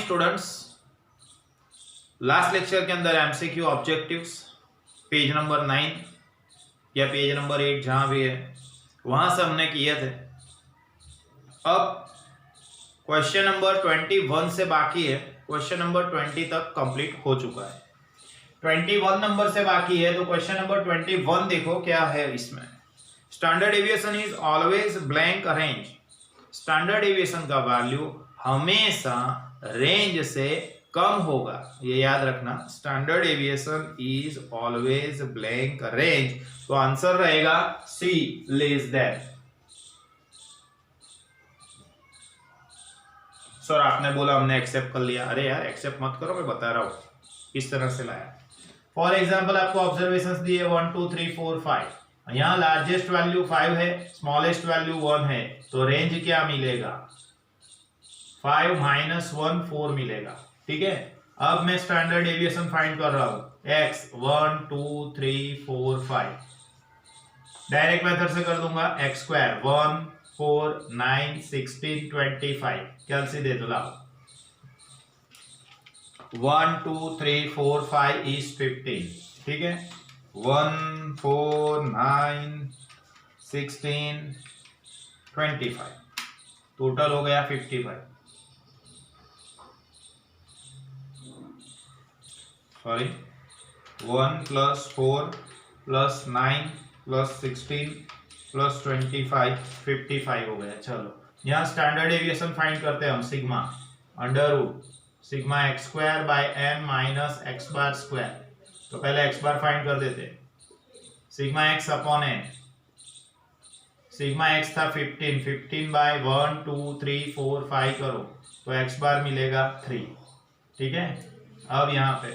Students, last lecture के अंदर MCQ objectives page number 9 या पेज नंबर 8 जहां भी है वहां से हमने किए थे। अब क्वेश्चन नंबर 21 से बाकी है, क्वेश्चन नंबर 20 तक कंप्लीट हो चुका है। 21 नंबर से बाकी है, तो क्वेश्चन नंबर 21 देखो क्या है इसमें। Standard deviation is always blank range. Standard deviation का वैल्यू हमेशा रेंज से कम होगा, ये याद रखना। Standard deviation is always blank range, तो आंसर रहेगा सी, लेस देन। सर आपने बोला हमने एक्सेप्ट कर लिया। अरे यार एक्सेप्ट मत करो, मैं बता रहा हूं किस तरह से लाया। फॉर एग्जाम्पल आपको ऑब्जर्वेशंस दिए 1 2 3 4 5, यहाँ लार्जेस्ट वैल्यू 5 है, स्मॉलेस्ट वैल्यू 1 है, तो रेंज क्या मिलेगा? 5 - 1 4 मिलेगा। ठीक है, अब मैं स्टैंडर्ड डेविएशन फाइंड कर रहा हूं, x 1 2 3 4 5। डायरेक्ट मेथड से कर दूंगा, x स्क्वायर 1 4 9 16 25, कैलसी दे दो लाओ। 1 2 3 4 5 is 15। ठीक है, 1 4 9 16 25, टोटल हो गया 55। सॉरी 1 + 4 + 9 + 16 + 25 55 हो गया। चलो यहाँ स्टैंडर्ड डेविएशन फाइंड करते हैं हम, sigma √ sigma x square by n minus x bar square. तो पहले x बार फाइंड कर देते, sigma x upon n। Sigma x था 15, 15 बाय 1 2 3 4 5 करो तो x बार मिलेगा 3। ठीक है, अब यहाँ पे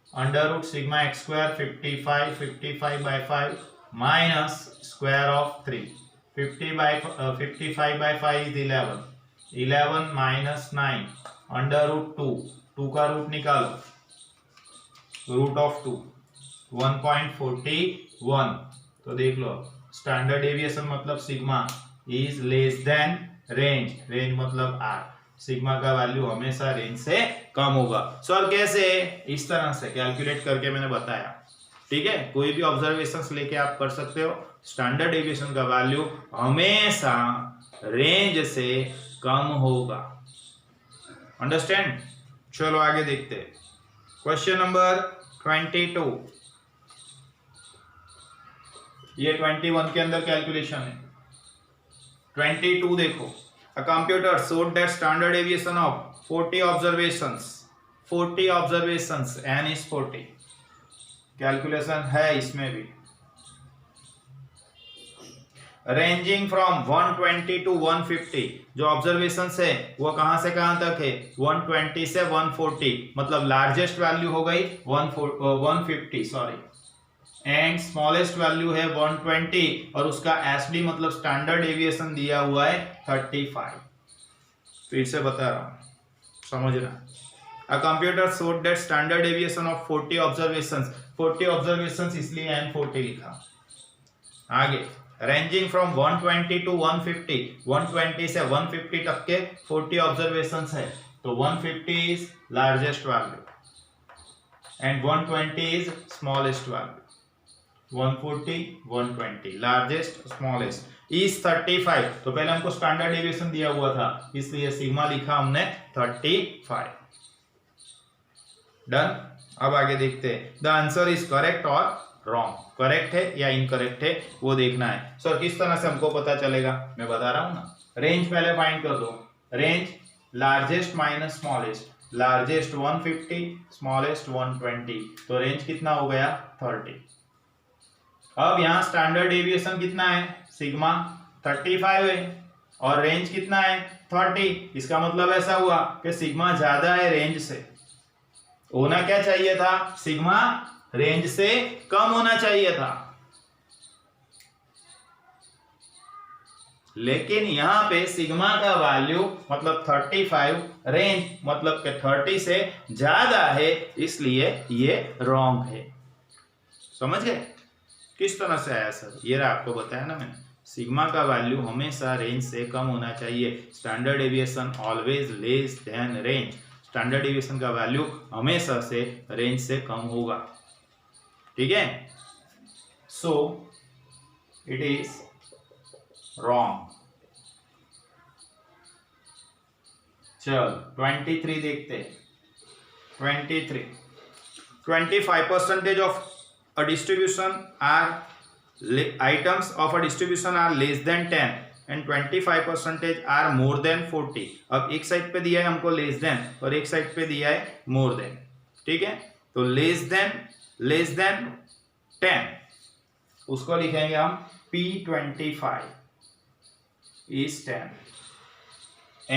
√ sigma x square 55 by 5 minus square of 3। 55 by 5 is 11, 11 minus 9 √2, 2 का रूट निकालो, √2 1.41। तो देख लो स्टैंडर्ड डेविएशन मतलब sigma is less than range, range मतलब r, सिग्मा का वैल्यू हमेशा रेंज से कम होगा। सर कैसे? इस तरह से कैलकुलेट करके मैंने बताया। ठीक है, कोई भी ऑब्जर्वेशंस लेके आप कर सकते हो। स्टैंडर्ड डेविएशन का वैल्यू हमेशा रेंज से कम होगा। अंडरस्टैंड? चलो आगे देखते हैं। क्वेश्चन नंबर 22, ये 21 के अंदर कैलकुलेशन है। 22 देखो, a computer showed that standard deviation of 40 observations n is 40। Calculation है इसमें भी, रेंजिंग फ्रॉम 120 टू 150। जो ऑब्जर्वेशन है वो कहां से कहां तक है? 120 से 140, मतलब लार्जेस्ट वैल्यू हो गई 150 सॉरी, एंड स्मॉलेस्ट वैल्यू है 120, और उसका एसडी मतलब स्टैंडर्ड डेविएशन दिया हुआ है 35। फिर से बता रहा हूं, समझना। A computer showed that standard deviation of 40 observations, 40 observations इसलिए n40 लिखा। आगे रेंजिंग फ्रॉम 120 टू 150, 120 से 150 तक के 40 ऑब्जर्वेशंस है, तो 150 is largest value and 120 is smallest value. 140 120, largest smallest is 35। तो पहले हमको स्टैंडर्ड डेविएशन दिया हुआ था, इसलिए सिग्मा लिखा हमने 35। डन। अब आगे देखते हैं, द आंसर इज करेक्ट और रॉन्ग। करेक्ट है या इनकरेक्ट है वो देखना है। सर किस तरह से हमको पता चलेगा? मैं बता रहा हूं ना, रेंज पहले फाइंड कर दो। Range largest minus smallest, largest 150, smallest 120, तो रेंज कितना हो गया? 30। अब यहाँ स्टैंडर्ड डेविएशन कितना है? सिग्मा 35 है और रेंज कितना है? 30। इसका मतलब ऐसा हुआ कि सिग्मा ज्यादा है रेंज से। होना क्या चाहिए था? सिग्मा रेंज से कम होना चाहिए था, लेकिन यहां पे सिग्मा का वैल्यू मतलब 35, रेंज मतलब कि 30 से ज्यादा है, इसलिए ये रॉन्ग है। समझ गए किस तरह से आया? सर ये आपको बताया ना मैंने, सिग्मा का वैल्यू हमेशा रेंज से कम होना चाहिए। Standard deviation always less than range, standard deviation का वैल्यू हमेशा से रेंज से कम होगा। ठीक है, सो इट इज रॉन्ग। चल 23 देखते हैं। 25% of a distribution are items of a distribution are less than 10 and 25% are more than 40। अब एक साइड पे दिया है हमको लेस देन और एक साइड पे दिया है मोर देन। ठीक है, तो लेस देन 10 उसको लिखेंगे हम P25 is 10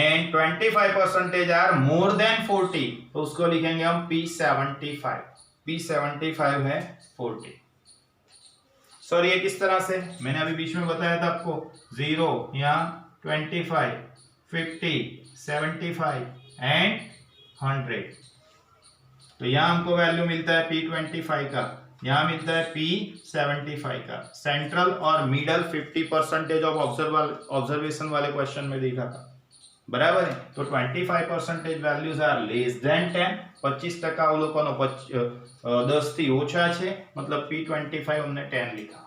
and 25% are more than 40 तो उसको लिखेंगे हम P75 है 40। सर ये किस तरह से, मैंने अभी बीच में बताया था आपको 0 या 25 50 75 एंड 100। तो यहाँ हमको वैल्यू मिलता है P25 का, यहाँ मिलता है P75 का। सेंट्रल और मिडल 50% ऑफ ऑब्जर्वेशन वाले क्वेश्चन में देखा था, बराबर है। तो 25% वैल्यूज आर लेस देन 10, 25% अवलोकनो 10 થી ઓછા છે, मतलब P25 हमने 10 लिखा।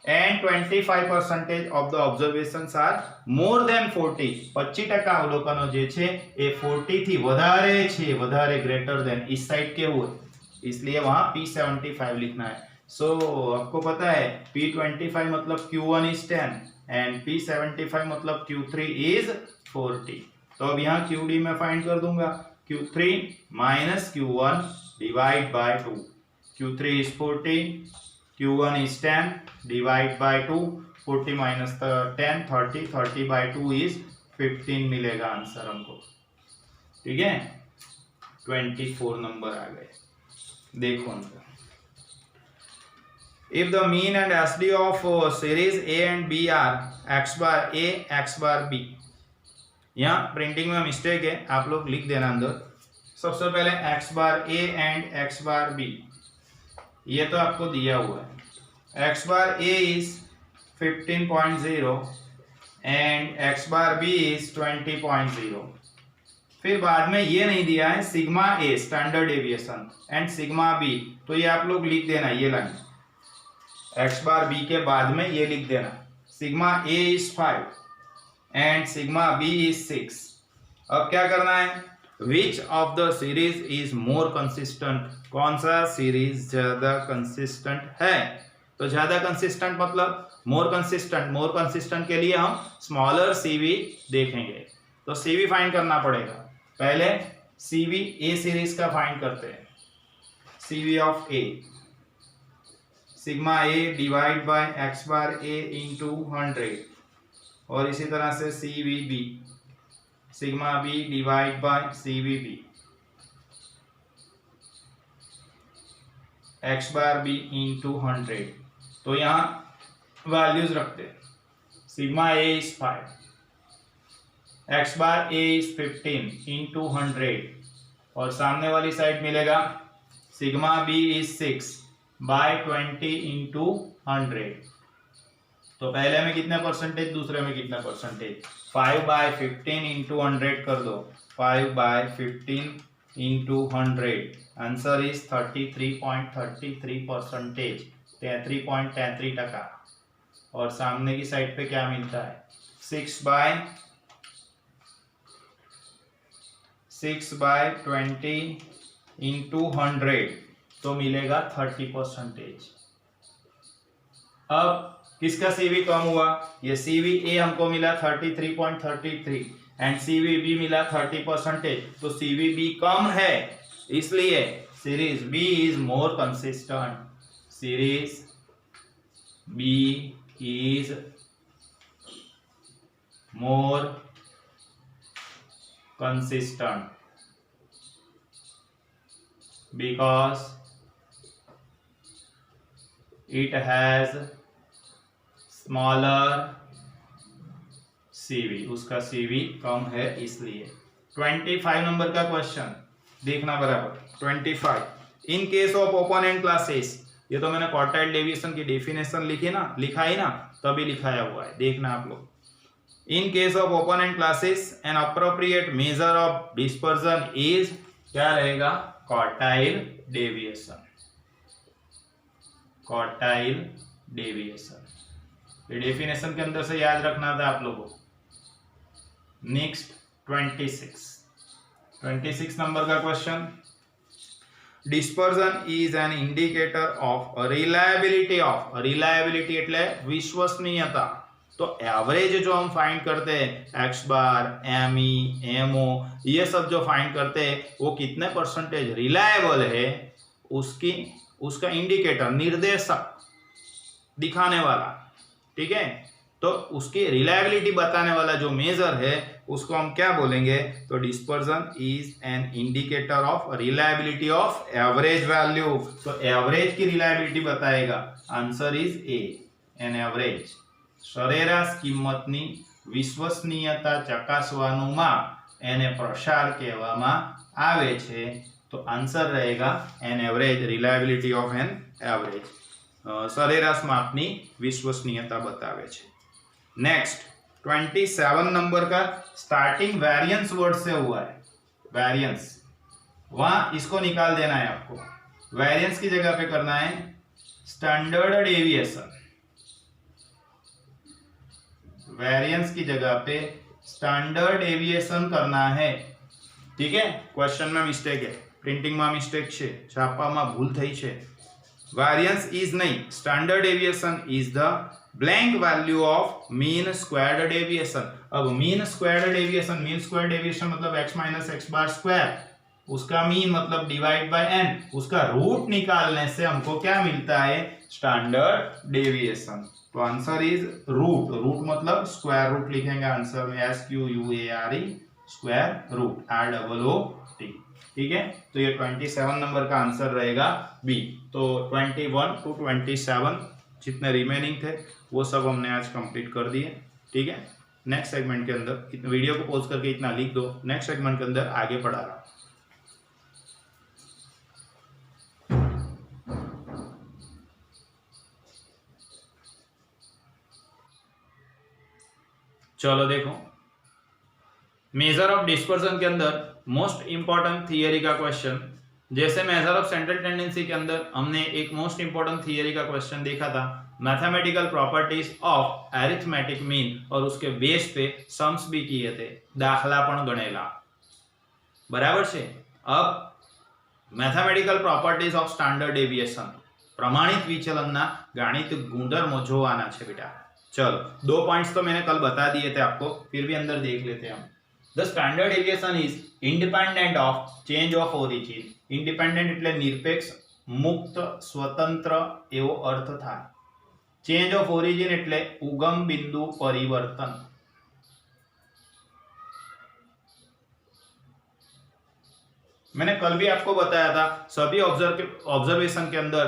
And 25% of the observations are more than 40, 25% अवलोकनो जे छे ए 40 થી વધારે છે, વધારે ग्रेटर देन इस साइड के हुए, इसलिए वहां P75 लिखना है। सो आपको पता है P25 मतलब Q1 is 10 एंड P75 मतलब Q3 is 40। तो अब यहाँ QD में फाइंड कर दूंगा, Q3 minus Q1 divide by 2। Q3 is 40, Q1 is 10 divide by 2, 40 minus 10 30, 30 by 2 is 15 मिलेगा आंसर हमको। ठीक है, 24 नंबर आ गए। देखो answer, if the mean and SD of series A and B are x bar A x bar B। यहाँ printing में mistake है, आप लोग लिख देना अंदर। सबसे पहले x bar A and x bar B, ये तो आपको दिया हुआ है। x bar A is 15.0 and x bar B is 20.0। फिर बाद में ये नहीं दिया है sigma A standard deviation and sigma B, तो ये आप लोग लिख देना, ये लाइन x बार B के बाद में ये लिख देना, sigma A is 5 and sigma B is 6। अब क्या करना है, which of the series is more consistent, कौन सा सीरीज ज्यादा कंसिस्टेंट है। तो ज्यादा कंसिस्टेंट मतलब मोर कंसिस्टेंट के लिए हम स्मॉलर CV देखेंगे। तो CV फाइंड करना पड़ेगा, पहले CV A सीरीज का फाइंड करते हैं। CV of A sigma A divide by x bar A into 100, और इसी तरह से CVB sigma B divide by CVB x bar B into 100। तो यहाँ वैल्यूज रखते हैं, sigma A is 5, x bar A is 15 into 100, और सामने वाली साइड मिलेगा sigma B is 6 by 20 into 100। तो पहले में कितने परसेंटेज, दूसरे में कितने परसेंटेज, 5 बाय 15 इंटू 100 कर दो, 5 बाय 15 इंटू 100, आंसर इज 33.33%, 33.33%। और सामने की साइड पे क्या मिलता है, 6 बाय 20 इंटू 100, तो मिलेगा 30%। अब किसका CV कम हुआ, ये CV A हमको मिला 33.33 एंड CV B मिला 30%, तो CV B कम है, इसलिए series B is more consistent, series B is more consistent because it has smaller CV, उसका CV कम है इसलिए। 25 नंबर का क्वेश्चन देखना बराबर। 25 in case of opponent classes, ये तो मैंने क्वार्टाइल डेविएशन की डेफिनेशन लिखा ही ना, तभी लिखाया हुआ है, देखना आप लोग। In case of open and classes an appropriate measure of dispersion is, क्या रहेगा, क्वार्टाइल डेविएशन, क्वार्टाइल डेविएशन। ये डेफिनेशन के अंदर से याद रखना था आप लोगों को। नेक्स्ट 26 नंबर का question, dispersion is an indicator of reliability of, reliability એટલે વિશ્વસનીયતા। तो एवरेज जो हम फाइंड करते हैं एक्स बार, एम ई, एम ओ, ये सब जो फाइंड करते हैं वो कितने परसेंटेज रिलायबल है उसकी, उसका इंडिकेटर, निर्देशक दिखाने वाला, ठीक है। तो उसकी रिलायबिलिटी बताने वाला जो मेजर है उसको हम क्या बोलेंगे, तो dispersion is an indicator of reliability of average value. तो एवरेज की रिलायबिलिटी बताएगा, answer is a, an average. સરેરાશ કિંમતની વિશ્વસનીયતા ચકાસવાનું માપ એને પ્રસાર કહેવામાં આવે છે। તો આન્સર रहेगा an average, reliability of an average, સરેરાશ માપની વિશ્વસનીયતા बतावे છે। नेक्स्ट 27 नंबर का स्टार्टिंग वेरिएंस वर्ड से हुआ है, वेरिएंस, वहां इसको निकाल देना है आपको। वेरिएंस की जगह पे करना है स्टैंडर्ड डेविएशन, वेरिएंस की जगह पे स्टैंडर्ड डेविएशन करना है, ठीक है। क्वेश्चन में मिस्टेक है, प्रिंटिंग में मिस्टेक है, छापा में भूल थई है। वेरिएंस इज नहीं, standard deviation is the blank value of mean squared deviation. अब mean squared deviation, mean squared deviation मतलब x minus x bar square, उसका मीन मतलब डिवाइड बाय n, उसका रूट निकालने से हमको क्या मिलता है, स्टैंडर्ड डेविएशन। तो आंसर इज रूट, रूट मतलब स्क्वायर रूट लिखेंगे आंसर में, SQUARE, स्क्वायर रूट, ROOT, ठीक है। तो ये 27 नंबर का आंसर रहेगा बी। तो 21 to 27 जितने रिमेनिंग थे वो सब हमने आज कंप्लीट कर दिए, ठीक है। नेक्स्ट सेगमेंट के अंदर वीडियो को पॉज करके इतना लिख दो, नेक्स्ट सेगमेंट के अंदर आगे पढ़ा रहा। चलो देखो, मेजर ऑफ डिस्पर्जन के अंदर मोस्ट इंपॉर्टेंट थियरी का क्वेश्चन, जैसे मेजर ऑफ सेंट्रल टेंडेंसी के अंदर हमने एक मोस्ट इंपॉर्टेंट थियरी का क्वेश्चन देखा था, mathematical properties of arithmetic mean, और उसके बेस पे सम्स भी किए थे, दाखला पण गणेला, बराबर છે। अब mathematical properties of standard deviation, प्रमाणित विचलनना गाणितिक गुणधर्मो जोवाना છે बेटा। चलो 2 पॉइंट्स तो मैंने कल बता दिए थे आपको, फिर भी अंदर देख लेते हैं हम। The standard deviation is independent of change of origin. Independent એટલે નિરપેક્ષ, મુક્ત, સ્વતંત્ર એવો અર્થ થાય। चेंज ऑफ ओरिजिन એટલે ઉગમ બિંદુ પરિવર્તન। मैंने कल भी आपको बताया था, सभी ऑब्जर्वेशन के अंदर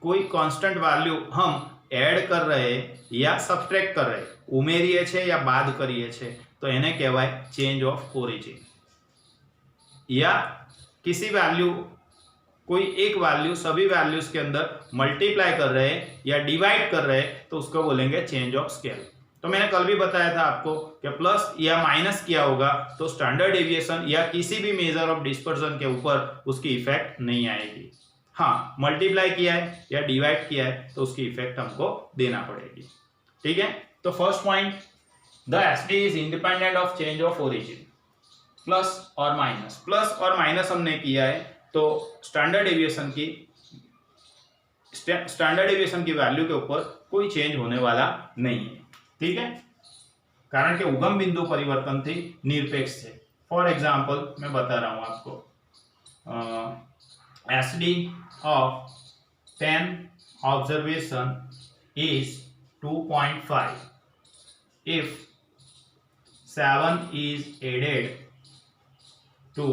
कोई कांस्टेंट वैल्यू हम एड कर रहे या सब्ट्रैक्ट कर रहे, उमेरीए छे या बाद करिए छे, तो इन्हें कहवाय चेंज ऑफ ओरिजिन। या किसी वैल्यू, कोई एक वैल्यू सभी वैल्यूज के अंदर मल्टीप्लाई कर रहे या डिवाइड कर रहे, तो उसको बोलेंगे चेंज ऑफ स्केल। तो मैंने कल भी बताया था आपको कि प्लस या माइनस किया होगा तो स्टैंडर्ड डेविएशन या किसी भी मेजर ऑफ डिस्पर्जन के ऊपर उसकी इफेक्ट नहीं आएगी। हाँ, मल्टीप्लाई किया है या डिवाइड किया है तो उसकी इफेक्ट हमको देना पड़ेगी, ठीक है। तो first point, the SD is independent of change of origin. Plus और माइनस हमने किया है, तो स्टैंडर्ड डेविएशन की वैल्यू के ऊपर कोई चेंज होने वाला नहीं है, ठीक है, कारण के उगम बिंदु परिवर्तन थी निरपेक्ष थे। फॉर एग्जाम्पल मैं बता रहा हूं आपको, SD of 10 observation is 2.5 if 7 is added to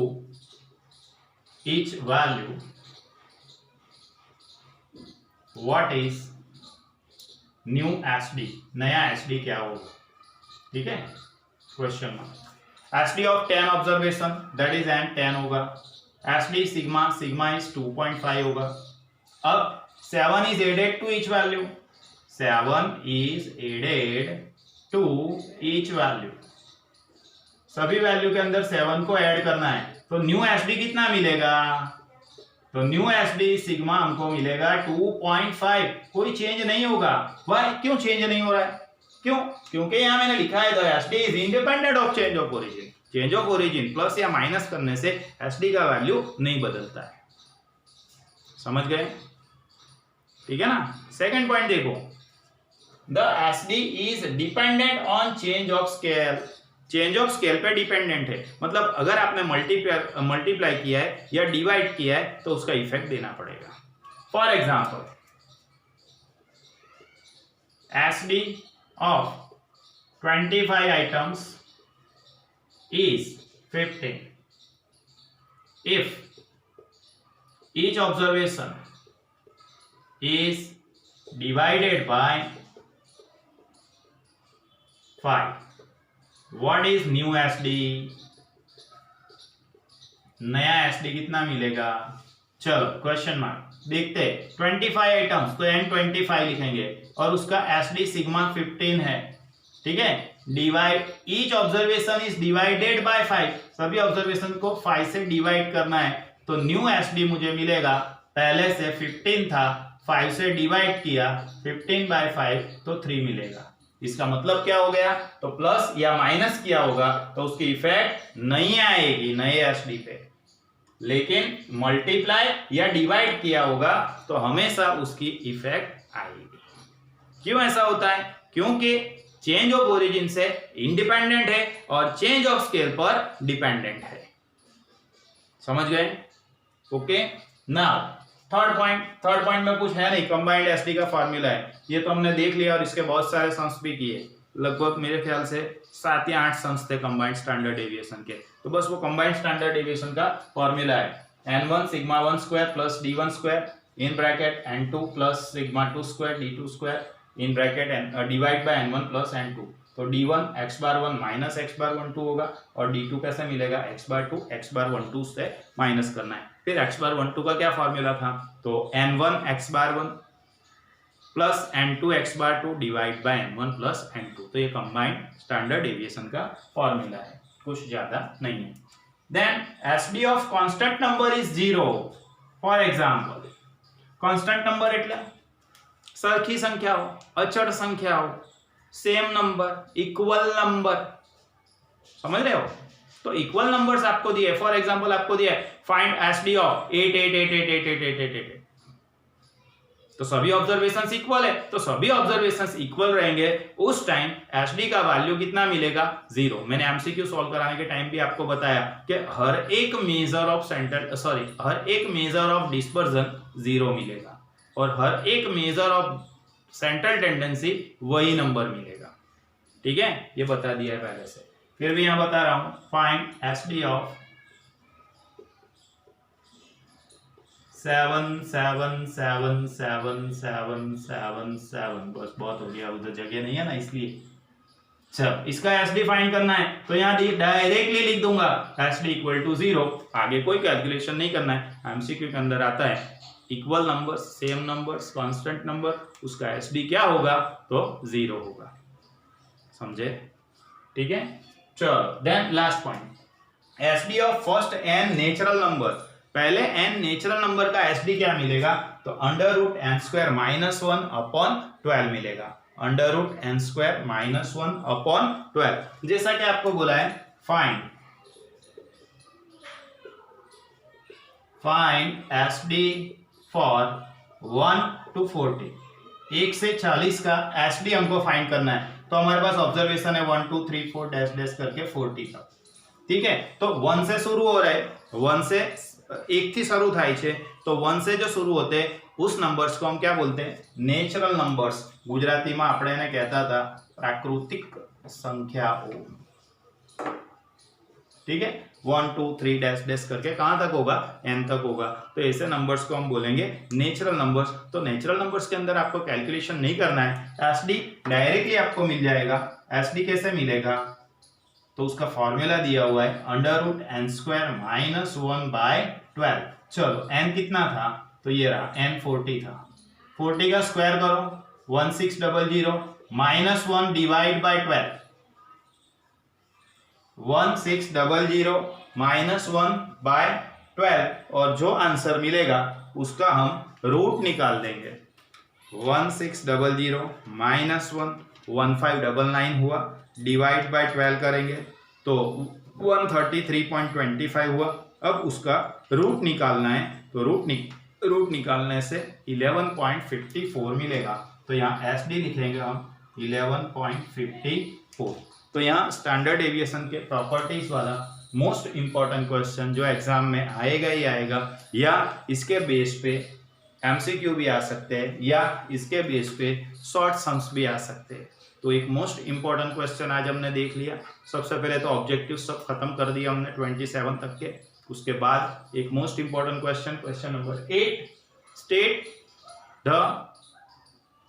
each value, what is new SD, नया एसडी क्या होगा, ठीक है। क्वेश्चन में SD of 10 observation that is an 10 होगा, एसडी सिग्मा इज 2.5 होगा। अब 7 is added to each value, 7 is added to each value, सभी वैल्यू के अंदर 7 को ऐड करना है। तो न्यू एसडी कितना मिलेगा? तो न्यू एसडी सिग्मा हमको मिलेगा 2.5, कोई चेंज नहीं होगा। वाई, क्यों चेंज नहीं हो रहा है? क्यों? क्योंकि यहाँ मैंने लिखा है the SD is independent of change of origin. Change of origin plus या माइनस करने से एसडी का वैल्यू नहीं बदलता है। समझ गए? ठीक है ना। सेकंड पॉइंट देखो, the SD is dependent on change of scale. Change of scale पे डिपेंडेंट है, मतलब अगर आपने मल्टीप्लाई किया है या डिवाइड किया है तो उसका इफेक्ट देना पड़ेगा। For example, SD of 25 items is 15 if each observation is divided by 5. What is new SD? नया SD कितना मिलेगा? चलो क्वेश्चन मार्क देखते हैं। 25 आइटम्स तो N25 लिखेंगे और उसका SD सिग्मा 15 है। ठीक है, divide each observation is divided by 5, सभी ऑब्जर्वेशन को 5 से डिवाइड करना है। तो न्यू एसडी मुझे मिलेगा, पहले से 15 था, 5 से डिवाइड किया, 15/5 तो 3 मिलेगा। इसका मतलब क्या हो गया? तो प्लस या माइनस किया होगा तो उसकी इफेक्ट नहीं आएगी नए एसडी पे, लेकिन मल्टीप्लाई या डिवाइड किया होगा तो हमेशा उसकी इफेक्ट आएगी। क्यों ऐसा होता है? क्योंकि चेंज ऑफ ओरिजिन से इंडिपेंडेंट है और चेंज ऑफ स्केल पर डिपेंडेंट है। समझ गए? ओके। नाउ थर्ड पॉइंट में कुछ है नहीं, कंबाइंड एसडी का फॉर्मूला है। ये तो हमने देख लिया और इसके बहुत सारे सम्स भी किए, लगभग मेरे ख्याल से 7 या 8 सम्स थे कंबाइंड स्टैंडर्ड डेविएशन के। तो बस वो कंबाइंड स्टैंडर्ड डेविएशन का फॉर्मूला है n1 sigma 1 square plus d1 square in bracket n2 plus sigma 2 square d2 square in bracket divide by n1 plus n2। तो d1 x bar 1 minus x bar 1 2 होगा और d2 कैसे मिलेगा? x bar 2 x bar 1 2 से minus करना है। फिर x bar 1 2 का क्या फॉर्मूला था? तो n1 x bar 1 plus n2 x bar 2 divide by n1 plus n2। तो ये कंबाइंड स्टैंडर्ड डेविएशन का फॉर्मूला है, कुछ ज्यादा नहीं है। Then SD of constant number is 0। For example, constant number એટલે સરખી સંખ્યા हो, અચળ સંખ્યા हो, सेम नंबर, इक्वल नंबर, समझ रहे हो? तो इक्वल नंबर्स आपको दिए, फॉर एग्जांपल आपको दिया है फाइंड एसडी ऑफ 8 8 8 8 8 8 8 8 8। तो सभी ऑब्जर्वेशंस इक्वल है, तो सभी ऑब्जर्वेशंस इक्वल रहेंगे, उस टाइम एसडी का वैल्यू कितना मिलेगा? 0। मैंने एमसीक्यू सॉल्व कराने के टाइम भी आपको बताया कि हर एक मेजर ऑफ डिस्पर्जन 0 मिलेगा और हर एक मेजर ऑफ सेंट्रल टेंडेंसी वही नंबर मिलेगा। ठीक है, ये बता दिया है पहले से, फिर भी यहां बता रहा हूं फाइंड एसडी ऑफ 7 7 7 7 7 7 7। बस बहुत हो गया, उधर जगह नहीं है ना इसलिए। चल इसका एसडी फाइंड करना है तो यहां डायरेक्टली लिख दूंगा एसडी इक्वल टू 0। आगे कोई कैलकुलेशन नहीं करना है, एमसीक्यू के अंदर आता है equal numbers, same numbers, constant number, उसका एसडी क्या होगा? तो 0 होगा। समझे? ठीक है, चलो then last point, SD of first n natural number. पहले n नेचुरल नंबर का एसडी क्या मिलेगा? तो √n² - 1 अपॉन 12 मिलेगा। √n² - 1 अपॉन 12, जैसा कि आपको बोला है फाइंड एसडी फॉर 1 to 40, 1 से 40 का एसडी हमको फाइंड करना है। तो हमारे पास ऑब्जर्वेशन है 1 2 3 4 डैश डैश करके 40 तक। ठीक है, तो 1 से शुरू हो रहा है, 1 से 1 થી શરૂ થાય છે, तो 1 से जो शुरू होते हैं उस नंबर्स को हम क्या बोलते हैं? Natural numbers. गुजराती में આપણે એને કહેતા હતા प्राकृतिक संख्याओं। ठीक है, 1 2 3 डैश डैश करके कहां तक होगा? n तक होगा। तो ऐसे नंबर्स को हम बोलेंगे नेचुरल नंबर्स। तो नेचुरल नंबर्स के अंदर आपको कैलकुलेशन नहीं करना है, एसडी डायरेक्टली आपको मिल जाएगा। एसडी कैसे मिलेगा? तो उसका फॉर्मूला दिया हुआ है √n² - 1/12। चलो n कितना था? तो ये रहा n 40 था। 40 का स्क्वायर करो 1600, -1 डिवाइड बाय 12, 1600 -1/12, और जो आंसर मिलेगा उसका हम रूट निकाल देंगे। 1600 -1 1599 हुआ, डिवाइड बाय 12 करेंगे तो 133.25 हुआ। अब उसका रूट निकालना है तो रूट निकालने से 11.54 मिलेगा। तो यहाँ एस डी लिखेंगे हम 11.54। तो यहाँ स्टैंडर्ड डेविएशन के प्रॉपर्टीज वाला मोस्ट इंपॉर्टेंट क्वेश्चन जो एग्जाम में आएगा ही आएगा, या इसके बेस पे एमसीक्यू भी आ सकते हैं, या इसके बेस पे शॉर्ट सम्स भी आ सकते हैं। तो एक मोस्ट इंपॉर्टेंट क्वेश्चन आज हमने देख लिया। सबसे पहले तो ऑब्जेक्टिव सब खत्म कर दिया हमने 27 तक के। उसके बाद एक most important question number 8, state the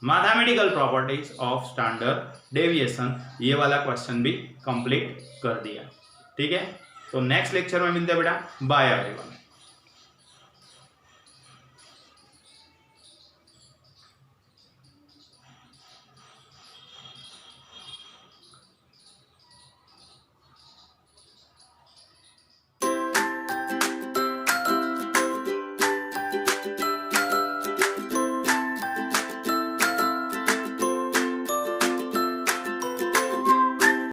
mathematical properties of standard deviation, ये वाला क्वेश्चन भी कंप्लीट कर दिया। ठीक है, तो नेक्स्ट लेक्चर में मिलते हैं बेटा। Bye everyone.